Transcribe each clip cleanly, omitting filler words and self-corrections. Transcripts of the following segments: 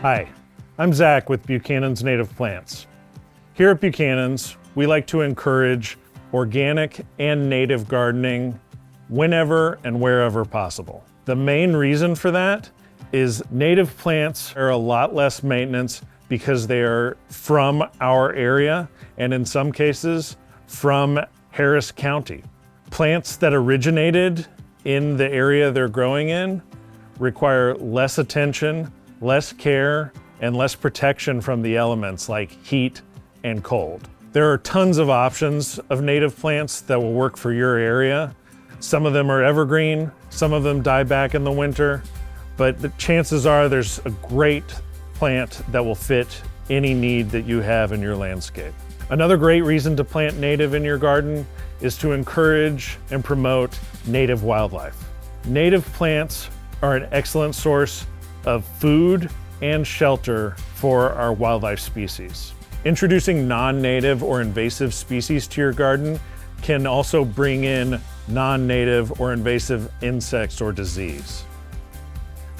Hi, I'm Zach with Buchanan's Native Plants. Here at Buchanan's, we like to encourage organic and native gardening whenever and wherever possible. The main reason for that is native plants are a lot less maintenance because they are from our area and in some cases from Harris County. Plants that originated in the area they're growing in require less attention, less care, and less protection from the elements like heat and cold. There are tons of options of native plants that will work for your area. Some of them are evergreen, some of them die back in the winter, but the chances are there's a great plant that will fit any need that you have in your landscape. Another great reason to plant native in your garden is to encourage and promote native wildlife. Native plants are an excellent source of food and shelter for our wildlife species. Introducing non-native or invasive species to your garden can also bring in non-native or invasive insects or disease.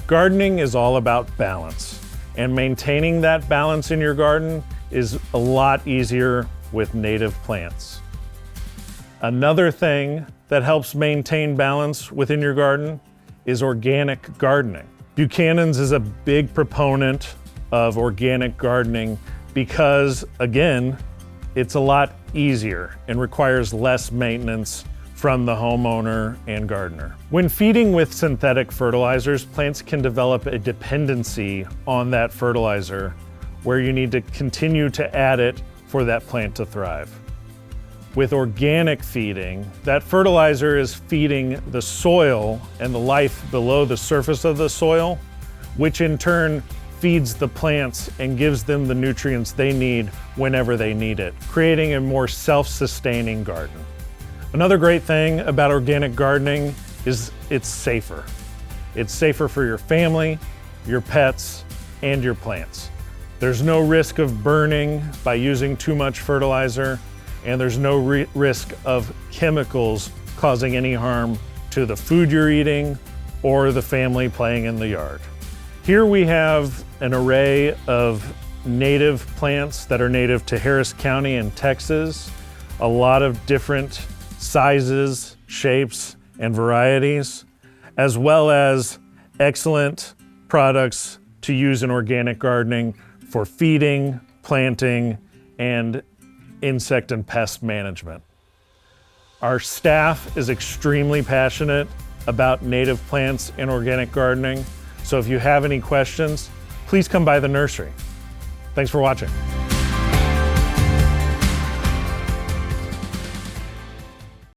Gardening is all about balance, and maintaining that balance in your garden is a lot easier with native plants. Another thing that helps maintain balance within your garden is organic gardening. Buchanan's is a big proponent of organic gardening because, again, it's a lot easier and requires less maintenance from the homeowner and gardener. When feeding with synthetic fertilizers, plants can develop a dependency on that fertilizer where you need to continue to add it for that plant to thrive. With organic feeding, that fertilizer is feeding the soil and the life below the surface of the soil, which in turn feeds the plants and gives them the nutrients they need whenever they need it, creating a more self-sustaining garden. Another great thing about organic gardening is it's safer. It's safer for your family, your pets, and your plants. There's no risk of burning by using too much fertilizer, and there's no risk of chemicals causing any harm to the food you're eating or the family playing in the yard. Here we have an array of native plants that are native to Harris County in Texas, a lot of different sizes, shapes, and varieties, as well as excellent products to use in organic gardening for feeding, planting, and insect and pest management. Our staff is extremely passionate about native plants and organic gardening, so if you have any questions, please come by the nursery. Thanks for watching.